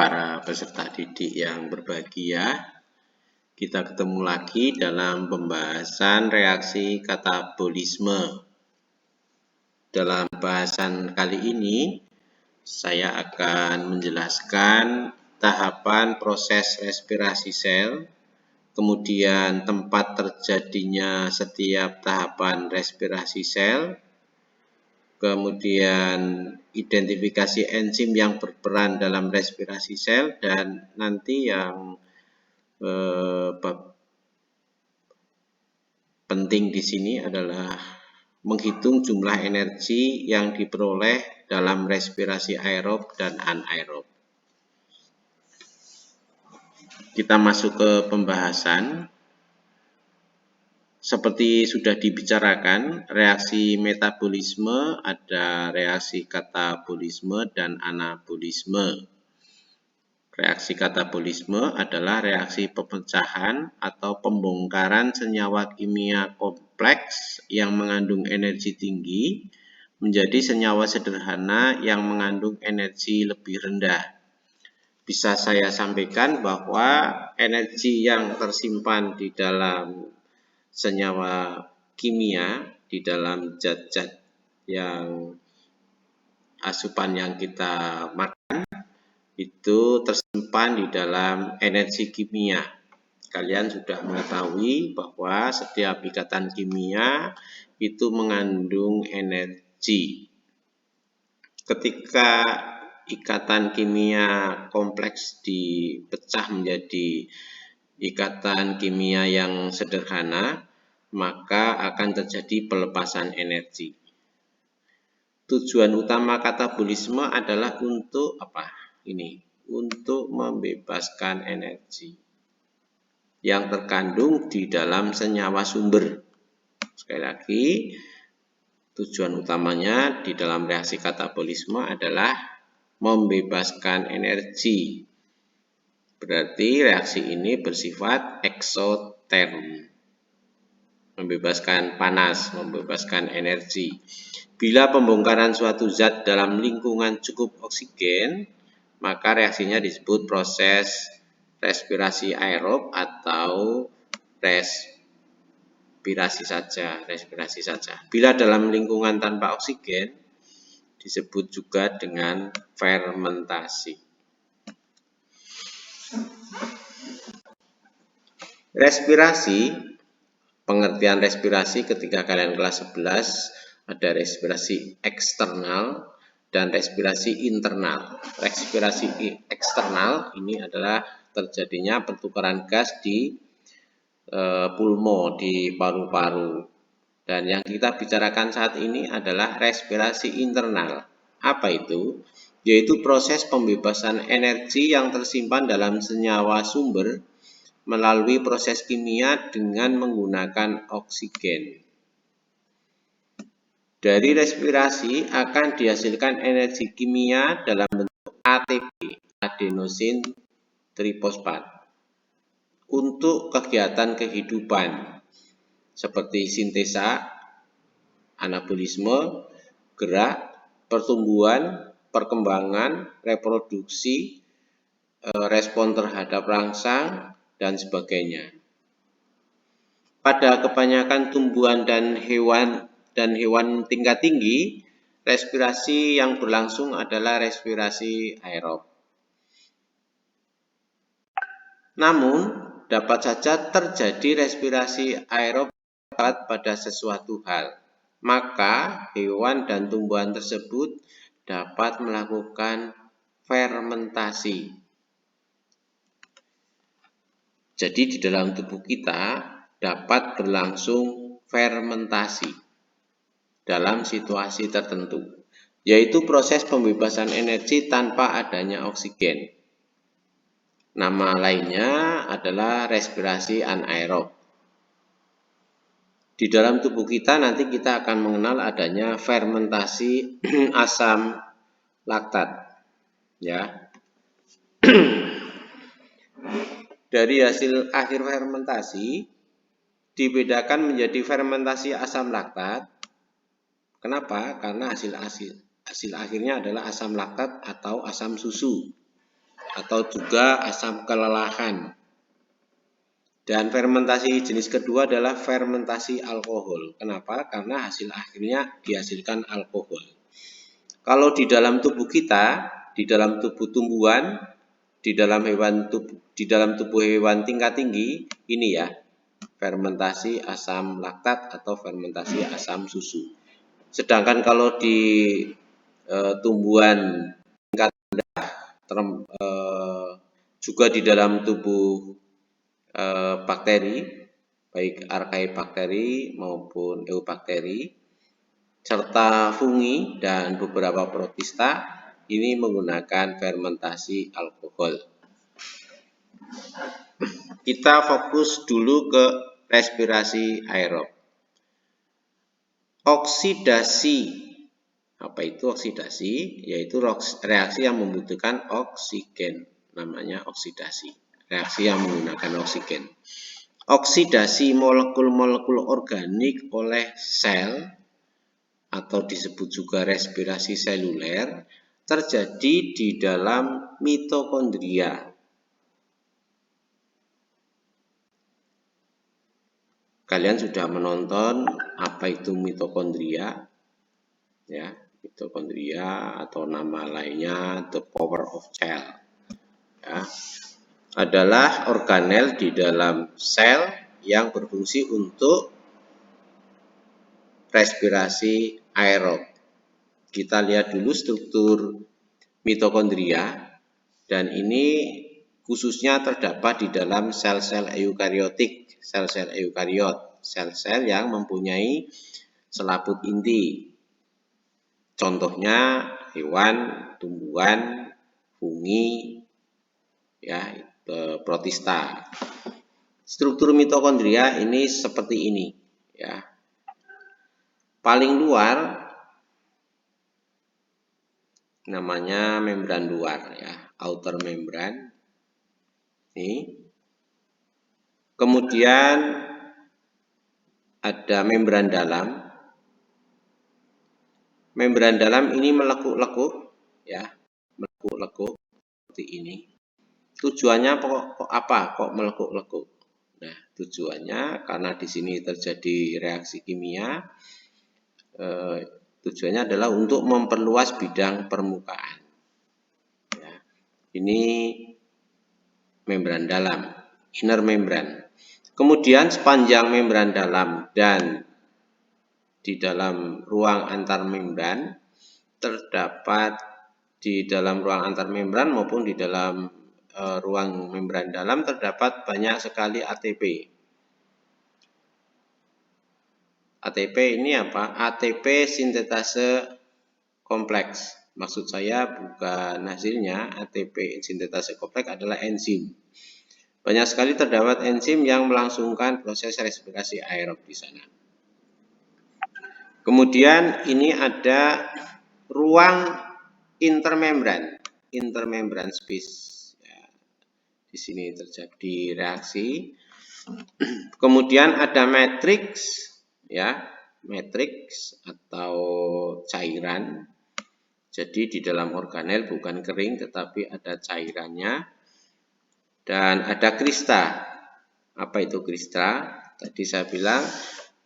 para peserta didik yang berbahagia. Kita ketemu lagi dalam pembahasan reaksi katabolisme. Dalam bahasan kali ini, saya akan menjelaskan tahapan proses respirasi sel, kemudian tempat terjadinya setiap tahapan respirasi sel, kemudian identifikasi enzim yang berperan dalam respirasi sel, dan nanti yang penting di sini adalah menghitung jumlah energi yang diperoleh dalam respirasi aerob dan anaerob. Kita masuk ke pembahasan. Seperti sudah dibicarakan, reaksi metabolisme ada reaksi katabolisme dan anabolisme. Reaksi katabolisme adalah reaksi pemecahan atau pembongkaran senyawa kimia kompleks yang mengandung energi tinggi menjadi senyawa sederhana yang mengandung energi lebih rendah. Bisa saya sampaikan bahwa energi yang tersimpan di dalam senyawa kimia, di dalam zat-zat yang asupan yang kita makan, itu tersimpan di dalam energi kimia. Kalian sudah mengetahui bahwa setiap ikatan kimia itu mengandung energi. Ketika ikatan kimia kompleks dipecah menjadi ikatan kimia yang sederhana, maka akan terjadi pelepasan energi. Tujuan utama katabolisme adalah untuk apa? Untuk membebaskan energi yang terkandung di dalam senyawa sumber. Sekali lagi, tujuan utamanya di dalam reaksi katabolisme adalah membebaskan energi. Berarti reaksi ini bersifat eksoterm, membebaskan panas, membebaskan energi. Bila pembongkaran suatu zat dalam lingkungan cukup oksigen, maka reaksinya disebut proses respirasi aerob atau respirasi saja. Bila dalam lingkungan tanpa oksigen, disebut juga dengan fermentasi. Respirasi, pengertian respirasi ketika kalian kelas 11, ada respirasi eksternal dan respirasi internal. Respirasi eksternal ini adalah terjadinya pertukaran gas di pulmo, di paru-paru. Dan yang kita bicarakan saat ini adalah respirasi internal. Apa itu? Yaitu proses pembebasan energi yang tersimpan dalam senyawa sumber melalui proses kimia dengan menggunakan oksigen. Dari respirasi akan dihasilkan energi kimia dalam bentuk ATP, adenosin trifosfat, untuk kegiatan kehidupan seperti sintesa, anabolisme, gerak, pertumbuhan, perkembangan, reproduksi, respon terhadap rangsang, dan sebagainya. Pada kebanyakan tumbuhan dan hewan tingkat tinggi, respirasi yang berlangsung adalah respirasi aerob. Namun, dapat saja terjadi respirasi aerob pada sesuatu hal. Maka, hewan dan tumbuhan tersebut dapat melakukan fermentasi. Jadi di dalam tubuh kita dapat berlangsung fermentasi dalam situasi tertentu, yaitu proses pembebasan energi tanpa adanya oksigen. Nama lainnya adalah respirasi anaerob. Di dalam tubuh kita nanti kita akan mengenal adanya fermentasi asam laktat, ya. Dari hasil akhir fermentasi dibedakan menjadi fermentasi asam laktat. Kenapa? Karena hasil akhirnya adalah asam laktat atau asam susu. atau juga asam kelelahan. Dan fermentasi jenis kedua adalah fermentasi alkohol. Kenapa? Karena hasil akhirnya dihasilkan alkohol. Kalau di dalam tubuh kita, di dalam tubuh tumbuhan, di dalam tubuh hewan tingkat tinggi, ini ya, fermentasi asam laktat atau fermentasi asam susu. Sedangkan kalau di tumbuhan tingkat rendah, juga di dalam tubuh bakteri, baik archaebakteri maupun eubakteri, serta fungi dan beberapa protista, ini menggunakan fermentasi alkohol. Kita fokus dulu ke respirasi aerob. Oksidasi. Apa itu oksidasi? Yaitu reaksi yang membutuhkan oksigen. Namanya oksidasi. Reaksi yang menggunakan oksigen. Oksidasi molekul-molekul organik oleh sel atau disebut juga respirasi seluler terjadi di dalam mitokondria. Kalian sudah menonton apa itu mitokondria? Ya, mitokondria atau nama lainnya the power of cell. Ya, adalah organel di dalam sel yang berfungsi untuk respirasi aerob. Kita lihat dulu struktur mitokondria, dan ini khususnya terdapat di dalam sel-sel eukariotik, sel-sel eukariot, sel-sel yang mempunyai selaput inti. Contohnya hewan, tumbuhan, fungi, ya, protista. Struktur mitokondria ini seperti ini, ya. Paling luar namanya membran luar, ya, outer membran. Ini. Kemudian ada membran dalam. Membran dalam ini melekuk-lekuk, ya, melekuk-lekuk seperti ini. Tujuannya kok melekuk-lekuk? Nah, tujuannya karena di sini terjadi reaksi kimia. Tujuannya adalah untuk memperluas bidang permukaan. Ya, ini membran dalam, inner membran. Kemudian sepanjang membran dalam dan di dalam ruang antar membran terdapat di dalam ruang antar membran maupun di dalam ruang membran dalam terdapat banyak sekali ATP. ATP ini apa? ATP sintetase kompleks. Maksud saya bukan hasilnya, ATP sintetase kompleks adalah enzim. Banyak sekali terdapat enzim yang melangsungkan proses respirasi aerob di sana. Kemudian ini ada ruang intermembran space. Ya, di sini terjadi reaksi. Kemudian ada matriks, ya, matriks atau cairan. Jadi di dalam organel bukan kering tetapi ada cairannya. Dan ada krista. Apa itu krista? Tadi saya bilang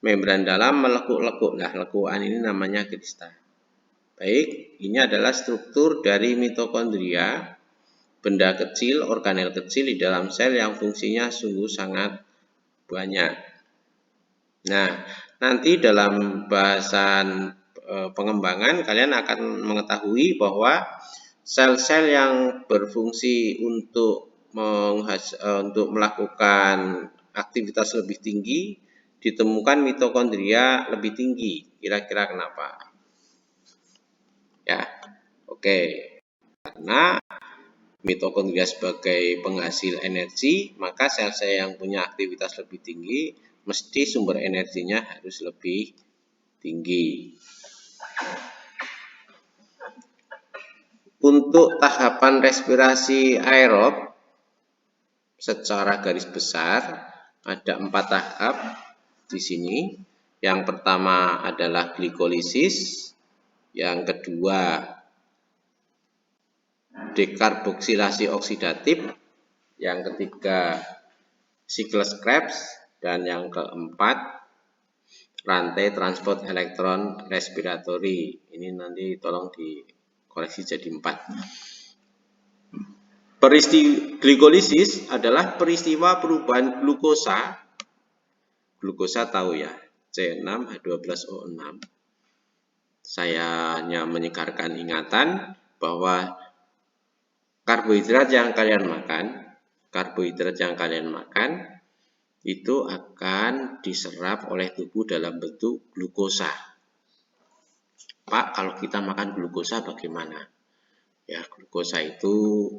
membran dalam melekuk-lekuk. Nah, lekukan ini namanya krista. Baik, ini adalah struktur dari mitokondria, benda kecil, organel kecil di dalam sel yang fungsinya sungguh sangat banyak. Nah, nanti dalam bahasan pengembangan kalian akan mengetahui bahwa sel-sel yang berfungsi untuk melakukan aktivitas lebih tinggi ditemukan mitokondria lebih tinggi. Kira-kira kenapa? Ya, oke. Karena mitokondria sebagai penghasil energi, maka sel-sel yang punya aktivitas lebih tinggi mesti sumber energinya harus lebih tinggi. Untuk tahapan respirasi aerob secara garis besar ada 4 tahap di sini. Yang pertama adalah glikolisis, yang kedua dekarboksilasi oksidatif, yang ketiga siklus Krebs, dan yang keempat rantai transport elektron respiratory. Ini nanti tolong dikoreksi jadi 4. Glikolisis adalah peristiwa perubahan glukosa. Glukosa tahu ya, C6H12O6. Saya hanya menyegarkan ingatan bahwa karbohidrat yang kalian makan itu akan diserap oleh tubuh dalam bentuk glukosa. Pak, kalau kita makan glukosa bagaimana? Ya, glukosa itu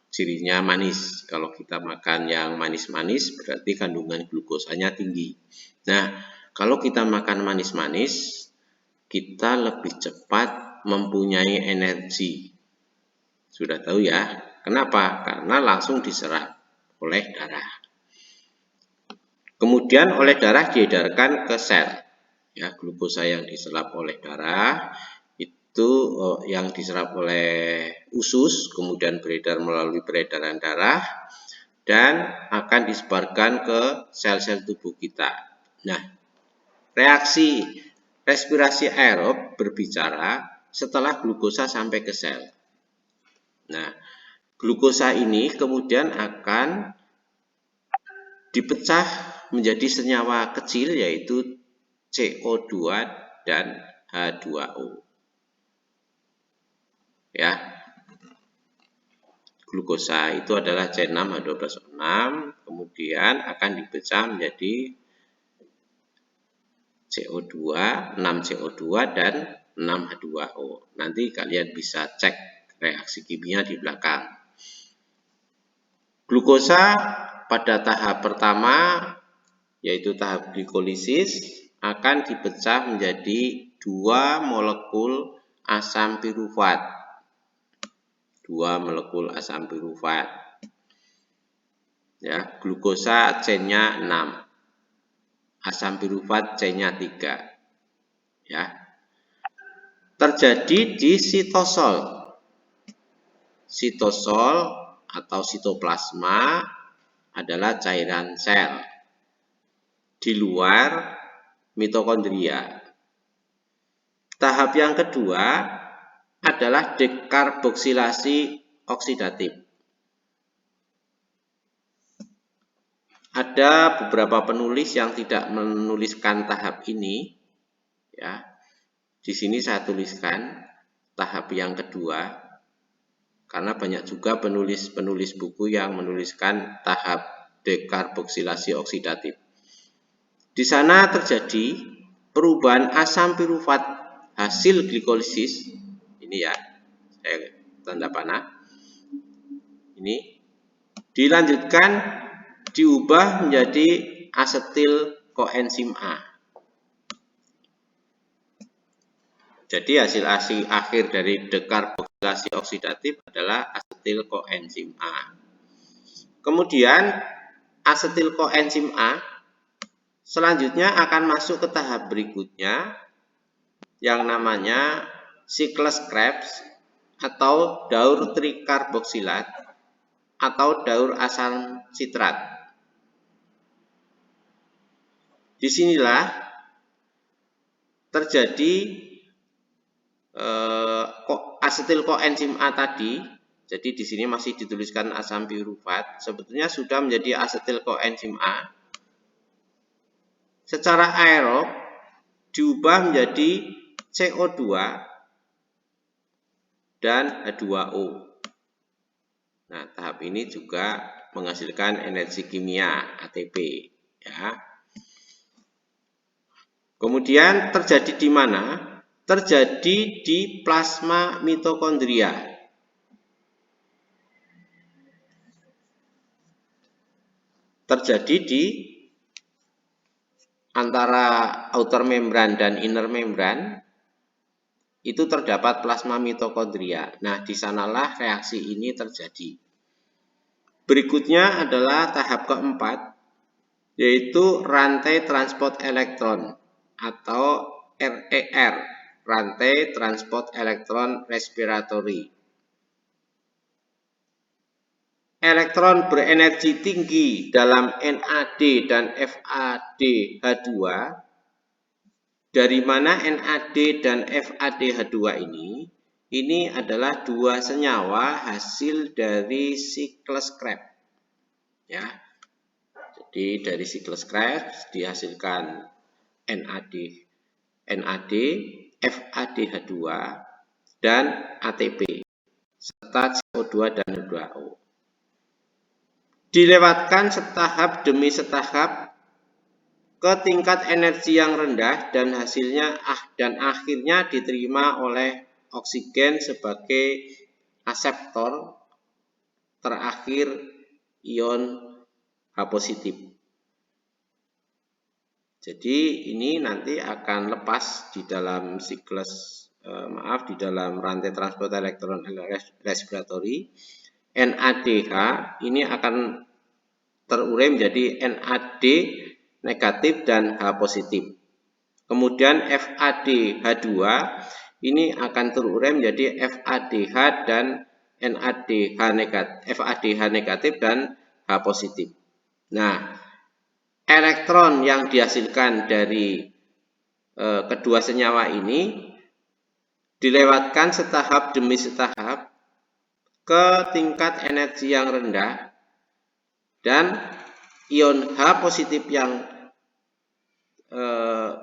cirinya manis. Kalau kita makan yang manis-manis berarti kandungan glukosanya tinggi. Nah, kalau kita makan manis-manis, kita lebih cepat mempunyai energi. Sudah tahu ya, kenapa? Karena langsung diserap oleh darah. Kemudian oleh darah diedarkan ke sel. Ya, glukosa yang diserap oleh darah itu yang diserap oleh usus, kemudian beredar melalui peredaran darah dan akan disebarkan ke sel-sel tubuh kita. Nah, reaksi respirasi aerob berbicara setelah glukosa sampai ke sel. Nah, glukosa ini kemudian akan dipecah menjadi senyawa kecil yaitu CO2 dan H2O. Ya. Glukosa itu adalah C6H12O6, kemudian akan dipecah menjadi CO2, 6CO2 dan 6H2O. Nanti kalian bisa cek reaksi kimia di belakang. Glukosa pada tahap pertama, yaitu tahap glikolisis, akan dipecah menjadi 2 molekul asam pirufat. 2 molekul asam pirufat. Ya, glukosa C-nya 6. Asam pirufat C-nya 3. Ya. Terjadi di sitosol. Sitosol atau sitoplasma adalah cairan sel di luar mitokondria. Tahap yang kedua adalah dekarboksilasi oksidatif. Ada beberapa penulis yang tidak menuliskan tahap ini, ya. Di sini saya tuliskan tahap yang kedua, karena banyak juga penulis buku yang menuliskan tahap dekarboksilasi oksidatif. Di sana terjadi perubahan asam pirufat hasil glikolisis. Ini ya, saya tanda panah. Ini dilanjutkan diubah menjadi asetil koenzim A. Jadi hasil akhir dari dekarboksilasi oksidatif adalah asetil koenzim A. Kemudian asetil koenzim A selanjutnya akan masuk ke tahap berikutnya yang namanya siklus Krebs atau daur trikarboksilat atau daur asam sitrat. Disinilah terjadi asetil koenzim A tadi. Jadi di sini masih dituliskan asam pirufat, sebetulnya sudah menjadi asetil koenzim A. Secara aerob diubah menjadi CO2 dan H2O. Nah, tahap ini juga menghasilkan energi kimia ATP, ya. Kemudian terjadi di mana? Terjadi di plasma mitokondria. Terjadi di antara outer membran dan inner membran itu terdapat plasma mitokondria. Nah, di sanalah reaksi ini terjadi. Berikutnya adalah tahap keempat, yaitu rantai transport elektron atau RER, rantai transport elektron respiratory. elektron berenergi tinggi dalam NAD dan FADH2. Dari mana NAD dan FADH2 ini adalah dua senyawa hasil dari siklus Krebs. Ya. Jadi dari siklus Krebs dihasilkan NAD, FADH2 dan ATP serta CO2 dan H2O. Dilewatkan setahap demi setahap ke tingkat energi yang rendah dan akhirnya diterima oleh oksigen sebagai aseptor terakhir ion H positif. Jadi ini nanti akan lepas di dalam siklus di dalam rantai transport elektron respiratori. NADH ini akan terurai menjadi NAD negatif dan H positif. Kemudian FADH2 ini akan terurai menjadi FADH dan FADH negatif dan H positif. Nah, elektron yang dihasilkan dari kedua senyawa ini dilewatkan setahap demi setahap ke tingkat energi yang rendah dan ion H positif yang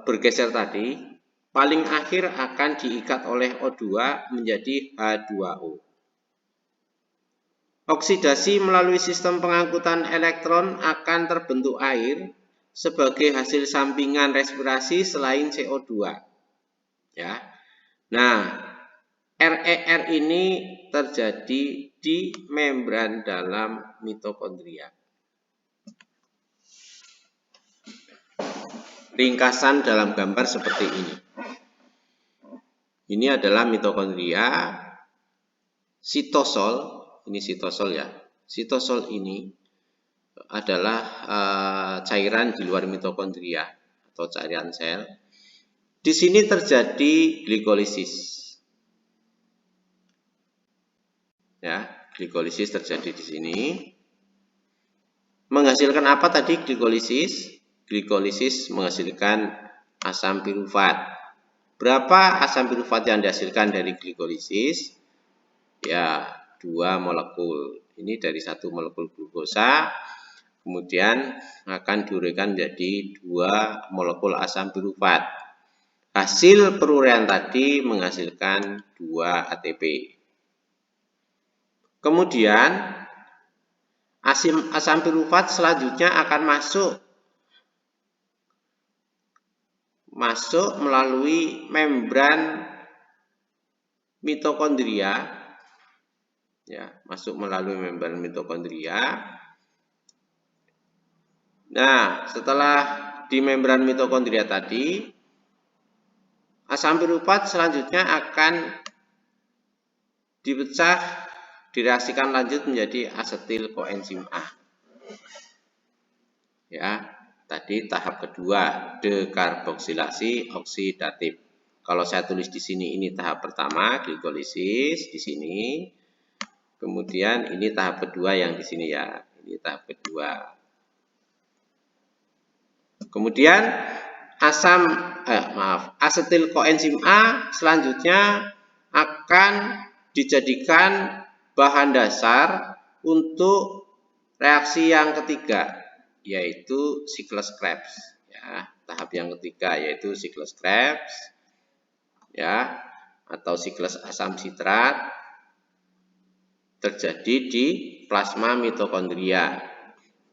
bergeser tadi paling akhir akan diikat oleh O2 menjadi H2O. Oksidasi melalui sistem pengangkutan elektron akan terbentuk air sebagai hasil sampingan respirasi selain CO2. Ya. Nah, RER ini terjadi di membran dalam mitokondria. Ringkasan dalam gambar seperti ini. Ini adalah mitokondria. Sitosol, ini sitosol ya. Sitosol ini adalah cairan di luar mitokondria atau cairan sel. Di sini terjadi glikolisis. Ya, glikolisis terjadi di sini. Menghasilkan apa tadi glikolisis? Glikolisis menghasilkan asam pirufat. Berapa asam pirufat yang dihasilkan dari glikolisis? Ya, 2 molekul. Ini dari 1 molekul glukosa, kemudian akan diuraikan menjadi 2 molekul asam pirufat. Hasil peruraian tadi menghasilkan 2 ATP. Kemudian asam pirufat selanjutnya akan masuk melalui membran mitokondria. Ya, masuk melalui membran mitokondria. Nah, setelah di membran mitokondria tadi, asam pirufat selanjutnya akan dipecah, direaksikan lanjut menjadi asetil koenzim A. Ya, tadi tahap kedua, dekarboksilasi oksidatif. Kalau saya tulis di sini ini tahap pertama, glikolisis di sini. Kemudian ini tahap kedua yang di sini ya. Ini tahap kedua. Kemudian asetil koenzim A selanjutnya akan dijadikan bahan dasar untuk reaksi yang ketiga, yaitu siklus Krebs. Ya, tahap yang ketiga yaitu siklus Krebs, ya, atau siklus asam sitrat terjadi di plasma mitokondria.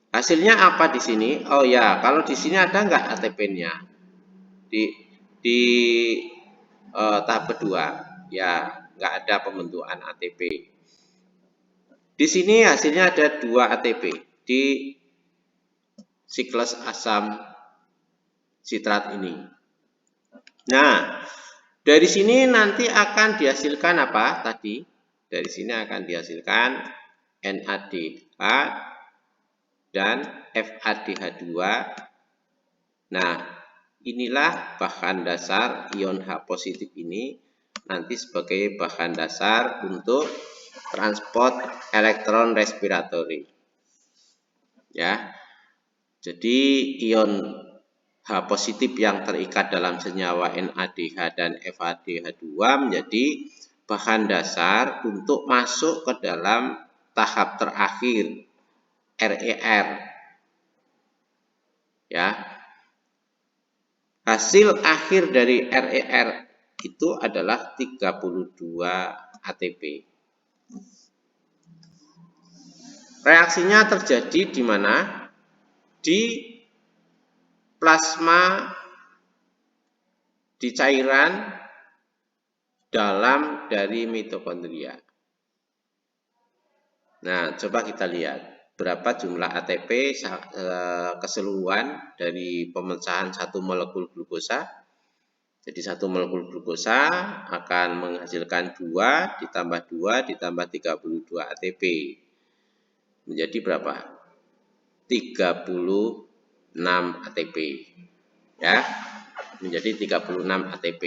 Hasilnya apa di sini? Oh ya, kalau di sini ada nggak ATP-nya di tahap kedua? Ya, nggak ada pembentukan ATP. Di sini hasilnya ada 2 ATP di siklus asam sitrat ini. Nah, dari sini nanti akan dihasilkan apa tadi? Dari sini akan dihasilkan NADH dan FADH2. Nah, inilah bahan dasar ion H positif ini nanti sebagai bahan dasar untuk transport elektron respiratory. Ya. Jadi ion H positif yang terikat dalam senyawa NADH dan FADH2 menjadi bahan dasar untuk masuk ke dalam tahap terakhir RER. Ya. Hasil akhir dari RER itu adalah 32 ATP. Reaksinya terjadi di mana? Di plasma, di cairan dalam dari mitokondria. Nah, coba kita lihat berapa jumlah ATP keseluruhan dari pemecahan satu molekul glukosa. Jadi satu molekul glukosa akan menghasilkan 2 ditambah 2 ditambah 32 ATP. Menjadi berapa? 36 ATP. Ya. Menjadi 36 ATP.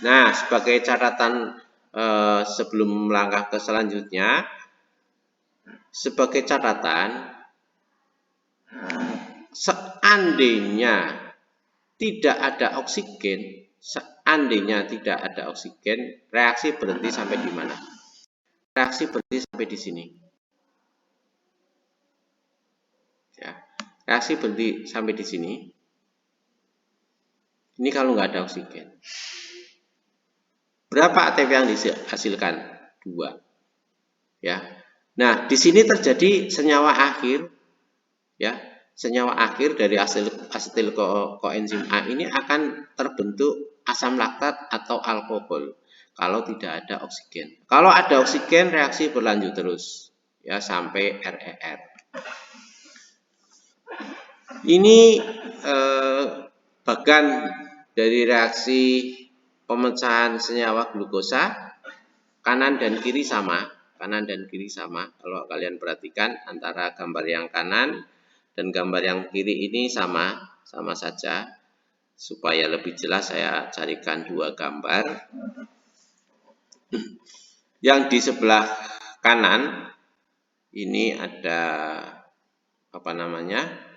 Nah, sebagai catatan sebelum melangkah ke selanjutnya, sebagai catatan, seandainya tidak ada oksigen, reaksi berhenti sampai di mana? Reaksi berhenti sampai di sini. Ya, reaksi berhenti sampai di sini. Ini kalau nggak ada oksigen. Berapa ATP yang dihasilkan? 2. Ya. Nah, di sini terjadi senyawa akhir, ya. Senyawa akhir dari asetil koenzim A ini akan terbentuk asam laktat atau alkohol kalau tidak ada oksigen. Kalau ada oksigen, reaksi berlanjut terus, ya, sampai RER. Ini bagian dari reaksi pemecahan senyawa glukosa. Kanan dan kiri sama. Kalau kalian perhatikan antara gambar yang kanan dan gambar yang kiri ini sama saja. Supaya lebih jelas saya carikan 2 gambar. Yang di sebelah kanan ini ada apa namanya?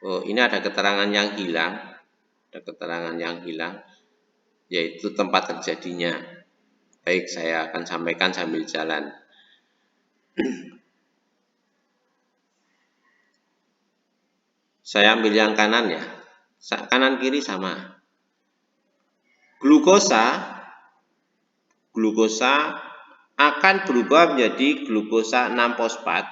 Oh, ini ada keterangan yang hilang. Yaitu tempat terjadinya. Baik, saya akan sampaikan sambil jalan. Saya ambil yang kanan ya. Kanan kiri sama. Glukosa akan berubah menjadi glukosa 6-fosfat.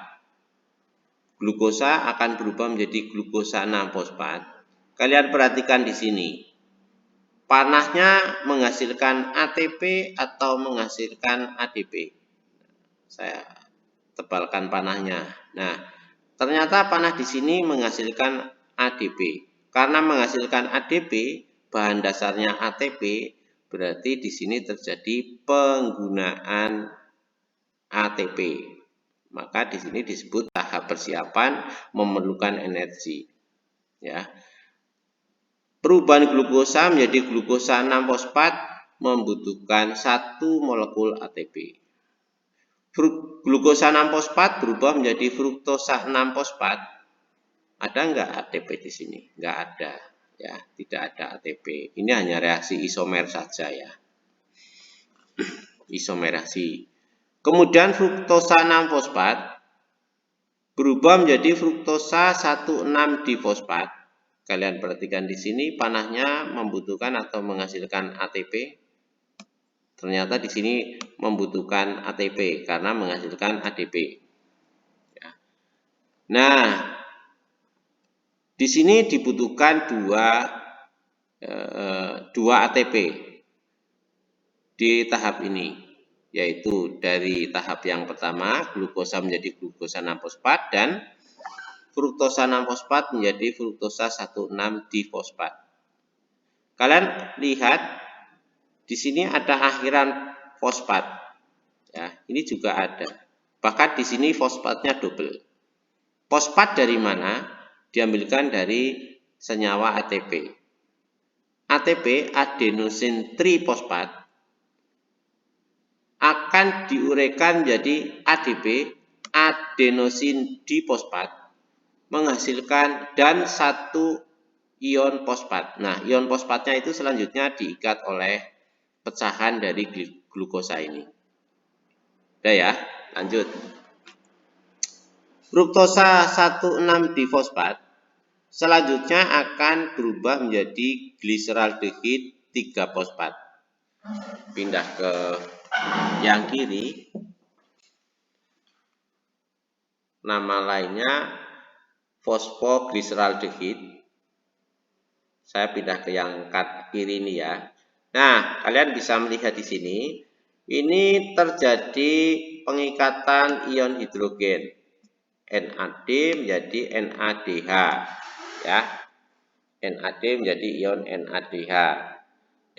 Kalian perhatikan di sini. Panahnya menghasilkan ATP atau menghasilkan ADP. Saya tebalkan panahnya. Nah, ternyata panah di sini menghasilkan ADP. Karena menghasilkan ADP, bahan dasarnya ATP, berarti di sini terjadi penggunaan ATP. Maka di sini disebut tahap persiapan memerlukan energi. Ya. Perubahan glukosa menjadi glukosa 6-fosfat membutuhkan 1 molekul ATP. Glukosa 6-fosfat berubah menjadi fruktosa 6-fosfat. Ada enggak ATP di sini? Enggak ada. Ya, tidak ada ATP. Ini hanya reaksi isomer saja ya. Isomerasi. Kemudian fruktosa 6-fosfat berubah menjadi fruktosa 1,6-difosfat. Kalian perhatikan di sini panahnya membutuhkan atau menghasilkan ATP. Ternyata di sini membutuhkan ATP karena menghasilkan ADP. Ya. Nah, di sini dibutuhkan 2 ATP di tahap ini, yaitu dari tahap yang pertama glukosa menjadi glukosa 6-fosfat dan fruktosa 6-fosfat menjadi fruktosa 1,6-difosfat. Kalian lihat di sini ada akhiran fosfat. Ya, ini juga ada. Bahkan di sini fosfatnya double. Fosfat dari mana? Diambilkan dari senyawa ATP. ATP, adenosin trifosfat, akan akan diuraikan menjadi ADP, adenosin difosfat, menghasilkan dan satu ion fosfat. Nah, ion fosfatnya itu selanjutnya diikat oleh pecahan dari glukosa ini. Udah ya, lanjut. Fruktosa 16-difosfat selanjutnya akan berubah menjadi gliseraldehid 3-fosfat. Pindah ke yang kiri. Nama lainnya fosfogliseraldehid. Saya pindah ke yang kiri ini ya. Nah, kalian bisa melihat di sini, ini terjadi pengikatan ion hidrogen NAD menjadi NADH, ya. NAD menjadi ion NADH.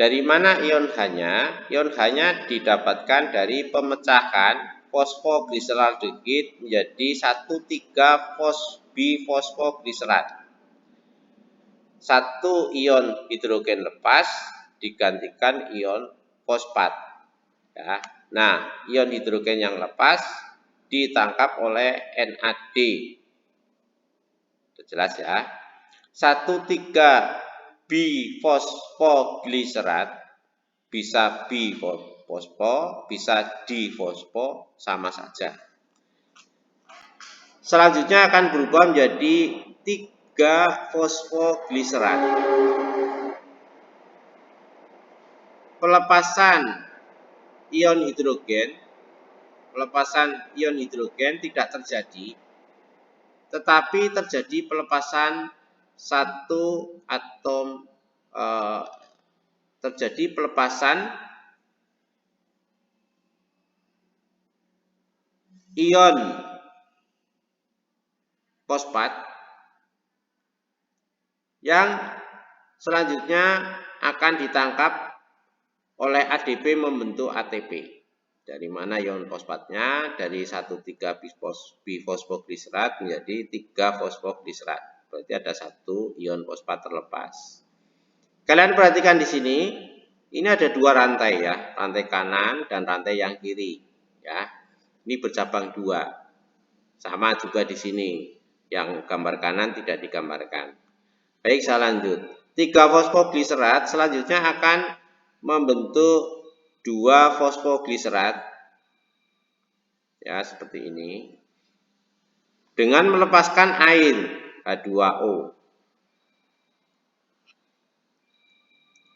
Dari mana ion H-nya? Ion H-nya didapatkan dari pemecahan fosfogliseraldehid menjadi 1,3-bifosfogliserat. Satu ion hidrogen lepas digantikan ion fosfat. Ya. Nah, ion hidrogen yang lepas ditangkap oleh NAD. Itu jelas ya. 1,3-bifosfogliserat bisa bifosfo, bisa difosfo, sama saja. Selanjutnya akan berubah menjadi 3-fosfogliserat. Pelepasan ion hidrogen tidak terjadi, tetapi terjadi pelepasan satu atom, terjadi pelepasan ion fosfat yang selanjutnya akan ditangkap oleh ADP membentuk ATP. Dari mana ion fosfatnya? Dari 1,3-bifosfogliserat menjadi 3-fosfogliserat. Berarti ada satu ion fosfat terlepas. Kalian perhatikan di sini, ini ada dua rantai ya, rantai kanan dan rantai yang kiri. Ya, ini bercabang dua. Sama juga di sini, yang gambar kanan tidak digambarkan. Baik, saya lanjut. 3-fosfogliserat selanjutnya akan membentuk 2-fosfogliserat, ya seperti ini, dengan melepaskan air H2O.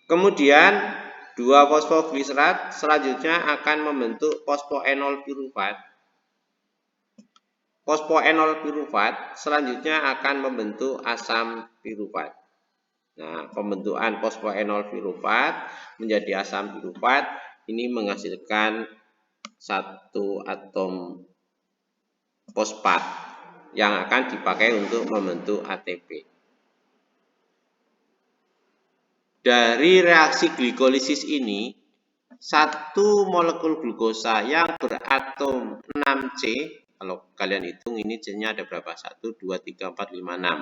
Kemudian 2-fosfogliserat selanjutnya akan membentuk fosfoenol pirufat. Fosfoenol pirufat selanjutnya akan membentuk asam pirufat. Nah, pembentukan fosfoenol pirufat menjadi asam pirufat ini menghasilkan satu atom fosfat yang akan dipakai untuk membentuk ATP. Dari reaksi glikolisis ini, satu molekul glukosa yang beratom 6C, kalau kalian hitung ini C-nya ada berapa? 1, 2, 3, 4, 5, 6.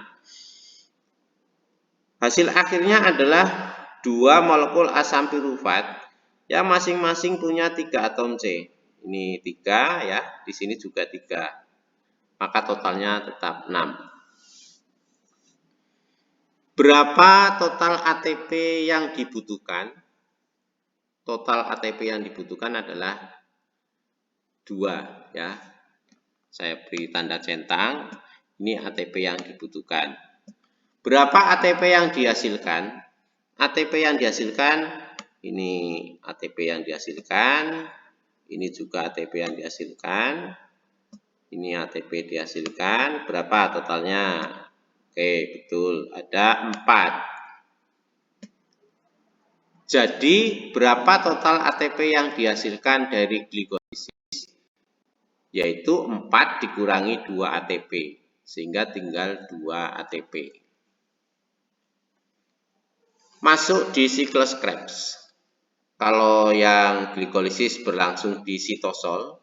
Hasil akhirnya adalah 2 molekul asam pirufat yang masing-masing punya 3 atom C. Ini 3 ya, di sini juga 3. Maka totalnya tetap 6. Berapa total ATP yang dibutuhkan? Total ATP yang dibutuhkan adalah 2 ya. Saya beri tanda centang. Ini ATP yang dibutuhkan. Berapa ATP yang dihasilkan? ATP yang dihasilkan, ini ATP yang dihasilkan, ini juga ATP yang dihasilkan, ini ATP dihasilkan, berapa totalnya? Oke, betul, ada 4. Jadi, berapa total ATP yang dihasilkan dari glikolisis? Yaitu 4 dikurangi 2 ATP, sehingga tinggal 2 ATP. Masuk di siklus Krebs. Kalau yang glikolisis berlangsung di sitosol,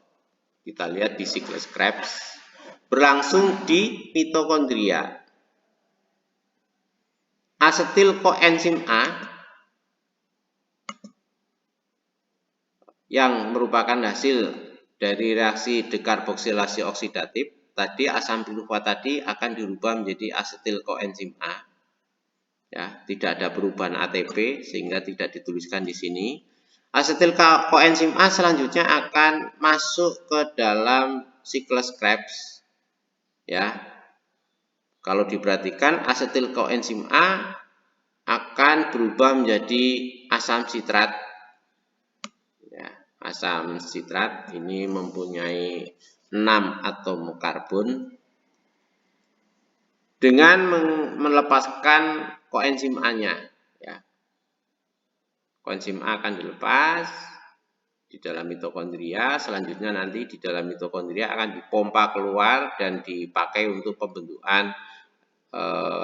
kita lihat di siklus Krebs, berlangsung di mitokondria. Asetil koenzim A yang merupakan hasil dari reaksi dekarboksilasi oksidatif, tadi asam piruvat tadi akan dirubah menjadi asetil koenzim A. Ya, tidak ada perubahan ATP sehingga tidak dituliskan di sini. Asetil koenzim A selanjutnya akan masuk ke dalam siklus Krebs. Ya. Kalau diperhatikan asetil koenzim A akan berubah menjadi asam sitrat. Ya, asam sitrat ini mempunyai 6 atom karbon dengan melepaskan koenzim A-nya. Ya. Koenzim A akan dilepas di dalam mitokondria, selanjutnya nanti di dalam mitokondria akan dipompa keluar dan dipakai untuk pembentukan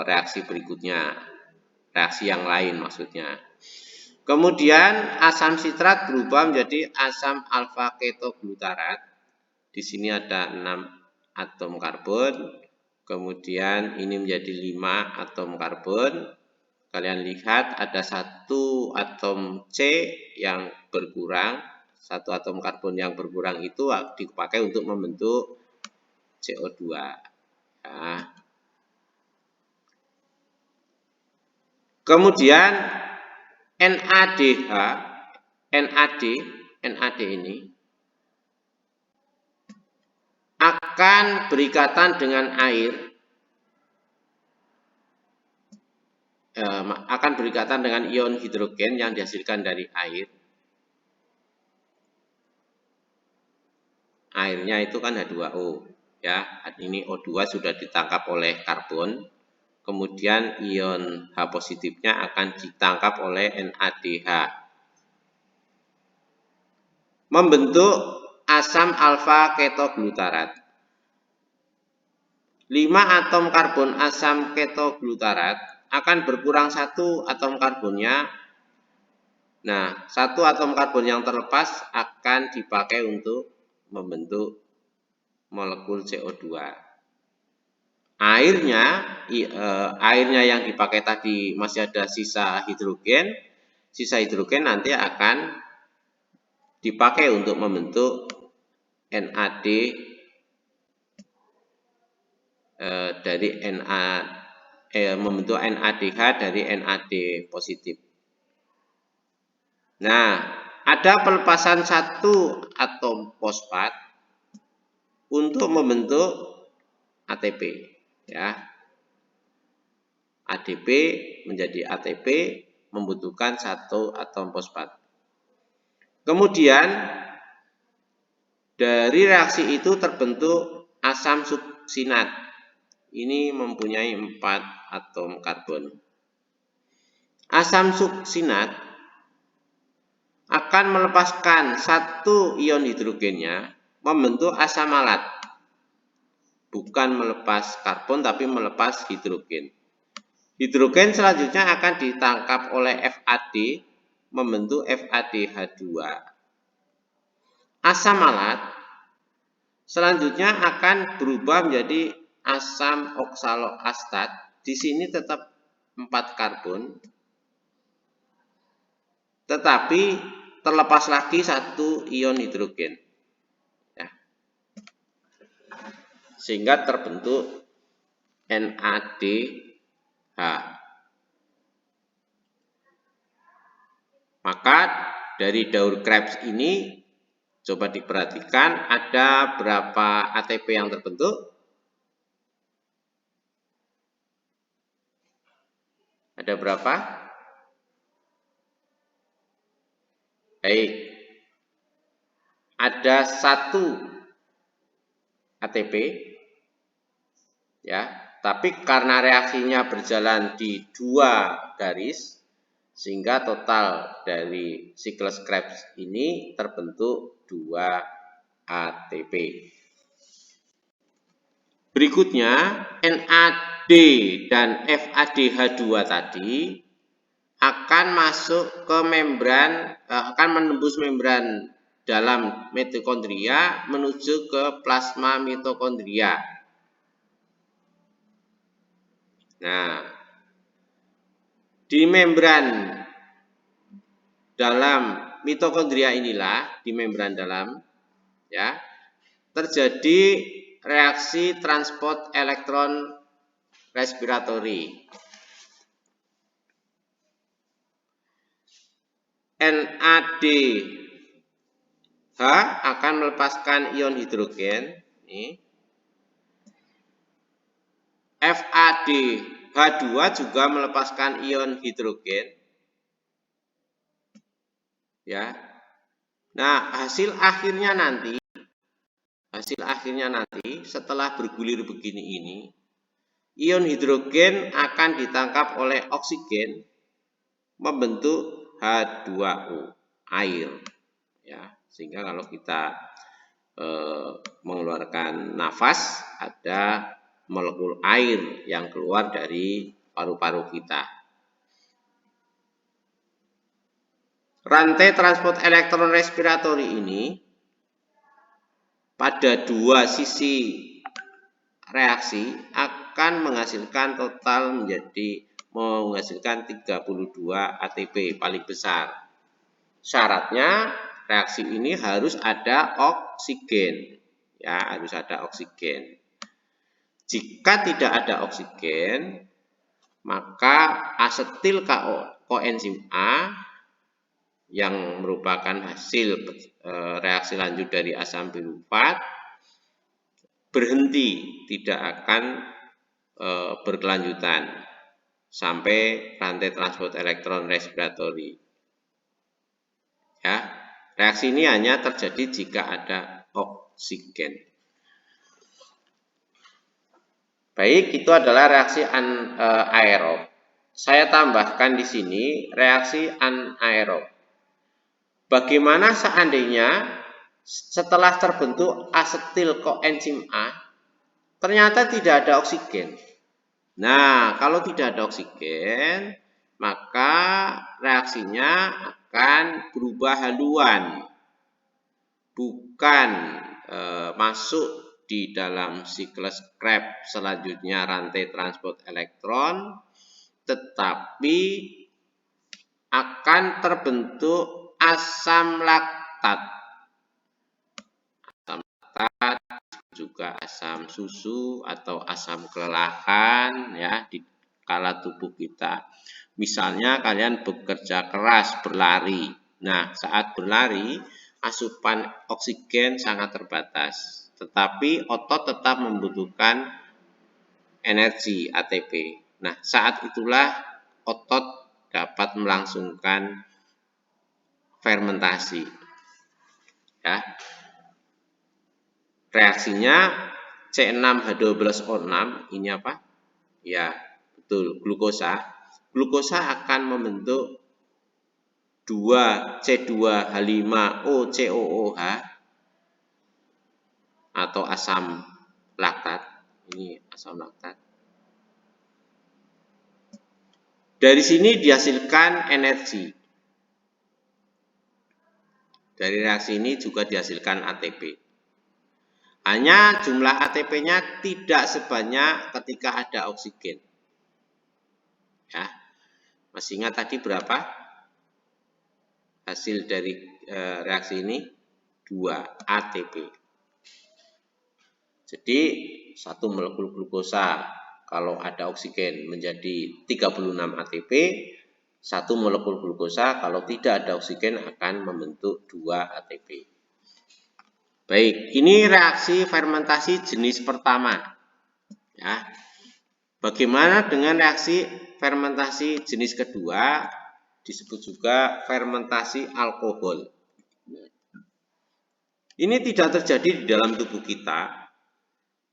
reaksi berikutnya, reaksi yang lain maksudnya. Kemudian asam sitrat berubah menjadi asam alfa ketoglutarat. Di sini ada 6 atom karbon. Kemudian ini menjadi 5 atom karbon. Kalian lihat ada 1 atom C yang berkurang. 1 atom karbon yang berkurang itu dipakai untuk membentuk CO2. Ya. Kemudian NADH, NAD ini akan berikatan dengan air, akan berikatan dengan ion hidrogen yang dihasilkan dari air. Airnya itu kan H2O, ya. Ini O2 sudah ditangkap oleh karbon, kemudian ion H positifnya akan ditangkap oleh NADH, membentuk asam alfa ketoglutarat. 5 atom karbon asam ketoglutarat akan berkurang 1 atom karbonnya. Nah, 1 atom karbon yang terlepas akan dipakai untuk membentuk molekul CO2. Airnya yang dipakai tadi masih ada sisa hidrogen. Sisa hidrogen nanti akan dipakai untuk membentuk NAD dari membentuk NADH dari NAD positif. Nah, ada pelepasan 1 atom fosfat untuk membentuk ATP, ya. ADP menjadi ATP membutuhkan 1 atom fosfat. Kemudian dari reaksi itu terbentuk asam suksinat. Ini mempunyai 4 atom karbon. Asam suksinat akan melepaskan 1 ion hidrogennya membentuk asam malat. Bukan melepas karbon tapi melepas hidrogen. Hidrogen selanjutnya akan ditangkap oleh FAD membentuk FADH2. Asam malat selanjutnya akan berubah menjadi asam oksaloastat. Di sini tetap 4 karbon, tetapi terlepas lagi 1 ion hidrogen, ya. Sehingga terbentuk NADH. Maka dari daur Krebs ini coba diperhatikan ada berapa ATP yang terbentuk? Ada berapa? Baik. Ada 1 ATP, ya. Tapi karena reaksinya berjalan di 2 garis, sehingga total dari siklus Krebs ini terbentuk 2 ATP. Berikutnya, NAD dan FADH2 tadi akan masuk ke membran, akan menembus membran dalam mitokondria menuju ke plasma mitokondria. Nah, di membran dalam mitokondria inilah di membran dalam ya terjadi reaksi transport elektron respiratory. NADH akan melepaskan ion hidrogen. Nih. FADH2 juga melepaskan ion hidrogen. Ya. Nah, hasil akhirnya nanti setelah bergulir begini ini, ion hidrogen akan ditangkap oleh oksigen membentuk H2O, air. Ya, sehingga kalau kita mengeluarkan nafas, ada molekul air yang keluar dari paru-paru kita. Rantai transport elektron respiratory ini pada dua sisi reaksi akan menghasilkan 32 ATP paling besar. Syaratnya reaksi ini harus ada oksigen. Ya, harus ada oksigen. Jika tidak ada oksigen, maka asetil koenzim A yang merupakan hasil reaksi lanjut dari asam biru 4 berhenti, tidak akan berkelanjutan sampai rantai transport elektron respiratory. Ya, reaksi ini hanya terjadi jika ada oksigen. Baik, itu adalah reaksi anaerob. Saya tambahkan di sini reaksi anaerob. Bagaimana seandainya setelah terbentuk asetil koenzim A, ternyata tidak ada oksigen? Nah, kalau tidak ada oksigen, maka reaksinya akan berubah haluan, bukan masuk di dalam siklus Krebs selanjutnya rantai transport elektron, tetapi akan terbentuk asam laktat. Asam laktat juga asam susu atau asam kelelahan ya di kala tubuh kita. Misalnya kalian bekerja keras berlari. Nah, saat berlari asupan oksigen sangat terbatas, tetapi otot tetap membutuhkan energi ATP. Nah, saat itulah otot dapat melangsungkan fermentasi. Ya. Reaksinya C6H12O6 ini apa? Ya, betul, glukosa. Glukosa akan membentuk 2C2H5OCOOH atau asam laktat. Ini asam laktat. Dari sini dihasilkan energi. Dari reaksi ini juga dihasilkan ATP. Hanya jumlah ATP-nya tidak sebanyak ketika ada oksigen. Ya. Masih ingat tadi berapa? Hasil dari reaksi ini 2 ATP. Jadi satu molekul glukosa kalau ada oksigen menjadi 36 ATP, satu molekul glukosa kalau tidak ada oksigen akan membentuk 2 ATP. Baik, ini reaksi fermentasi jenis pertama. Ya. Bagaimana dengan reaksi fermentasi jenis kedua? Disebut juga fermentasi alkohol. Ini tidak terjadi di dalam tubuh kita,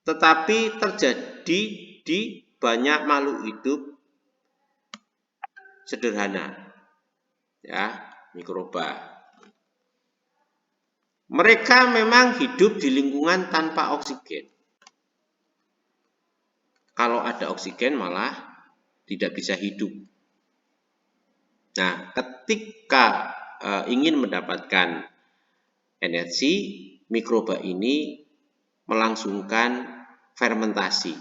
tetapi terjadi di banyak makhluk hidup sederhana, ya, mikroba. Mereka memang hidup di lingkungan tanpa oksigen. Kalau ada oksigen malah tidak bisa hidup. Nah, ketika ingin mendapatkan energi, mikroba ini melangsungkan fermentasi.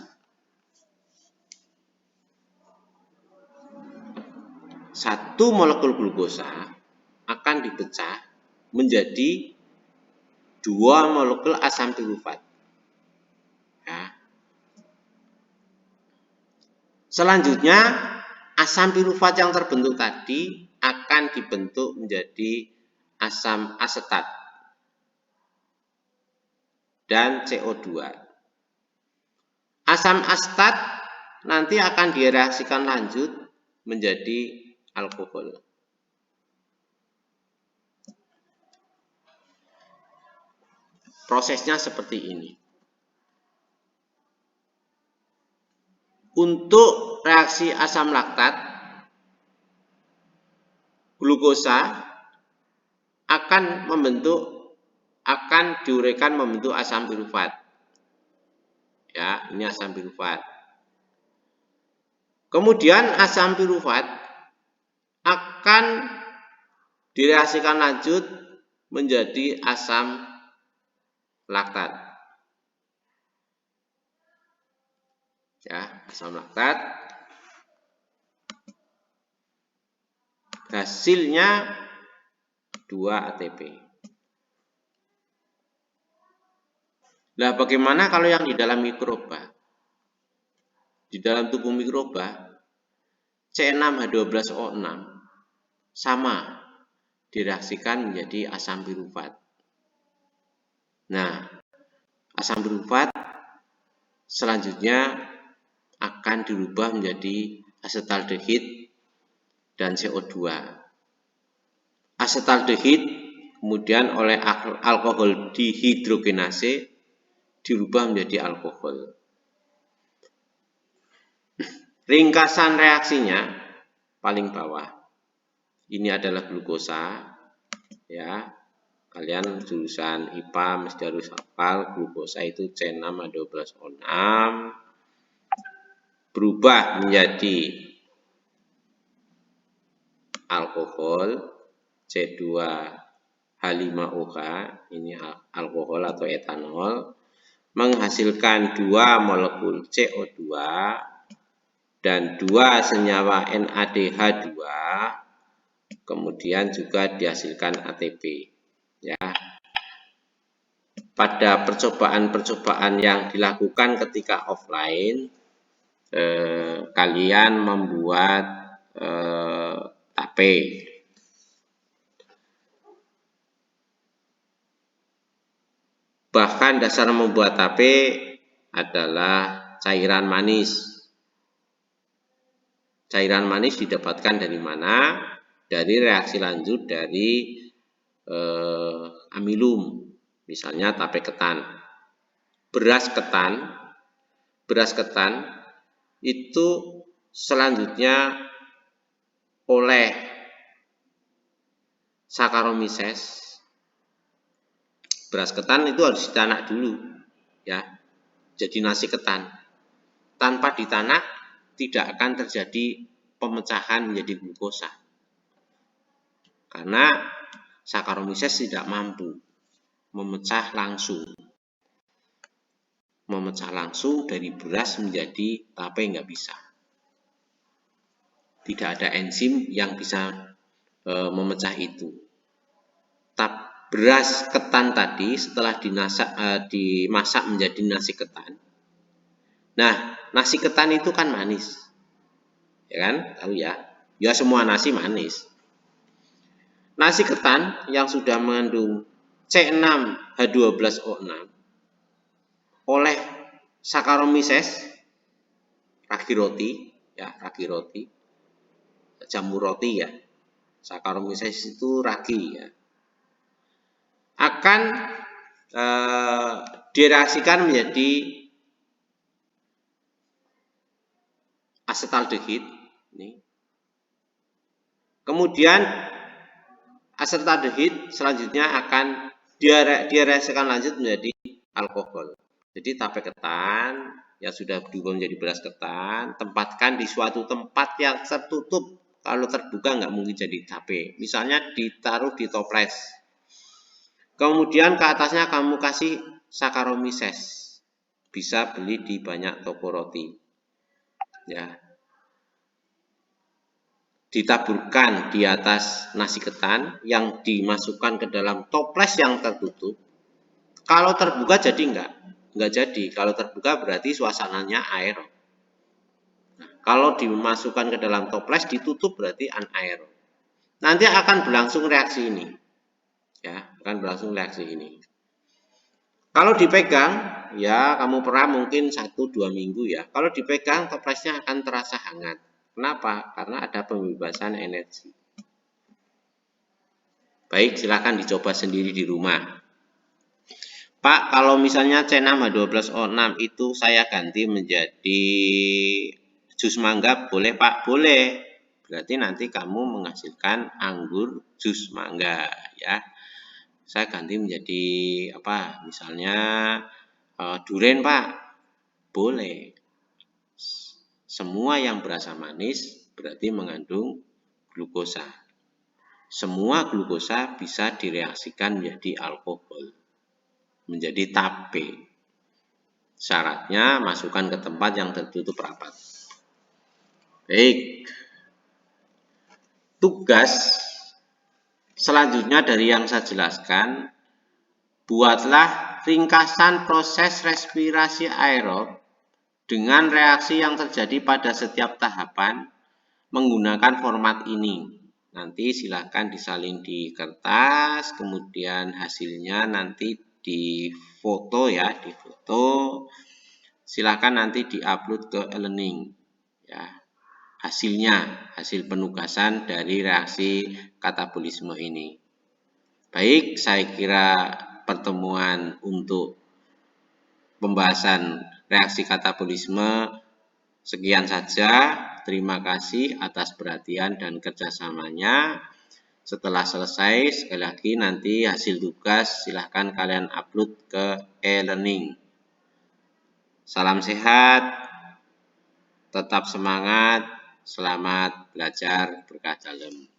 Satu molekul glukosa akan dipecah menjadi 2 molekul asam pirufat. Ya. Selanjutnya, asam pirufat yang terbentuk tadi akan dibentuk menjadi asam asetat dan CO2. Asam asetat nanti akan direaksikan lanjut menjadi alkohol. Prosesnya seperti ini. Untuk reaksi asam laktat, glukosa akan diuraikan membentuk asam pirufat. Ya, ini asam pirufat. Kemudian asam pirufat akan direaksikan lanjut menjadi asam laktat. Ya, asam laktat. Hasilnya 2 ATP. Nah, bagaimana kalau yang di dalam mikroba? Di dalam tubuh mikroba, C6H12O6 sama direaksikan menjadi asam pirufat. Nah, asam pirufat selanjutnya akan dirubah menjadi asetaldehid dan CO2. Asetaldehid kemudian oleh alkohol dihidrogenase dirubah menjadi alkohol. Ringkasan reaksinya paling bawah. Ini adalah glukosa, ya. Kalian jurusan IPA mesti harus hafal glukosa itu C6H12O6 berubah menjadi alkohol C2H5OH, ini alkohol atau etanol, menghasilkan 2 molekul CO2 dan 2 senyawa NADH2, kemudian juga dihasilkan ATP. Ya. Pada percobaan-percobaan yang dilakukan ketika offline, kalian membuat tape. Bahkan dasar membuat tape adalah cairan manis. Cairan manis didapatkan dari mana? Dari reaksi lanjut dari amilum, misalnya tape ketan. Beras ketan itu selanjutnya oleh Saccharomyces. Beras ketan itu harus ditanak dulu, ya, jadi nasi ketan. Tanpa ditanak tidak akan terjadi pemecahan menjadi glukosa, karena Saccharomyces tidak mampu memecah langsung dari beras menjadi tape, nggak bisa. Tidak ada enzim yang bisa memecah itu. Beras ketan tadi setelah dimasak menjadi nasi ketan. Nah, nasi ketan itu kan manis, ya kan? Tahu ya? Ya, semua nasi manis. Nasi ketan yang sudah mengandung C6H12O6 oleh Saccharomyces, ragi roti, jamur roti ya. Saccharomyces itu ragi ya. Akan direaksikan menjadi asetaldehid. Kemudian asetaldehid selanjutnya akan direaksikan lanjut menjadi alkohol. Jadi tape ketan yang sudah berubah menjadi beras ketan, tempatkan di suatu tempat yang tertutup. Kalau terbuka nggak mungkin jadi tape. Misalnya ditaruh di toples. Kemudian ke atasnya kamu kasih Saccharomyces. Bisa beli di banyak toko roti. Ya. ditaburkan di atas nasi ketan yang dimasukkan ke dalam toples yang tertutup. Kalau terbuka jadi enggak jadi. Kalau terbuka berarti suasananya air. Nah, kalau dimasukkan ke dalam toples ditutup berarti anaerob. Nanti akan berlangsung reaksi ini. Ya, akan berlangsung reaksi ini. Kalau dipegang, ya kamu pernah mungkin 1-2 minggu ya. Kalau dipegang toplesnya akan terasa hangat. Kenapa? Karena ada pembebasan energi. Baik, silakan dicoba sendiri di rumah. Pak, kalau misalnya C6H12O6 itu saya ganti menjadi jus mangga, boleh Pak? Boleh. Berarti nanti kamu menghasilkan anggur jus mangga ya. Saya ganti menjadi apa? Misalnya duren Pak. Boleh. Semua yang berasa manis berarti mengandung glukosa. Semua glukosa bisa direaksikan menjadi alkohol, menjadi tape. Syaratnya masukkan ke tempat yang tertutup rapat. Baik. Tugas selanjutnya dari yang saya jelaskan, buatlah ringkasan proses respirasi aerob dengan reaksi yang terjadi pada setiap tahapan menggunakan format ini. Nanti silahkan disalin di kertas, kemudian hasilnya nanti difoto ya, difoto. Silahkan nanti diupload ke e-learning ya. Hasil penugasan dari reaksi katabolisme ini. Baik, saya kira pertemuan untuk pembahasan reaksi katabolisme sekian saja. Terima kasih atas perhatian dan kerjasamanya. Setelah selesai, sekali lagi nanti hasil tugas silahkan kalian upload ke e-learning. Salam sehat, tetap semangat, selamat belajar, berkah dalam.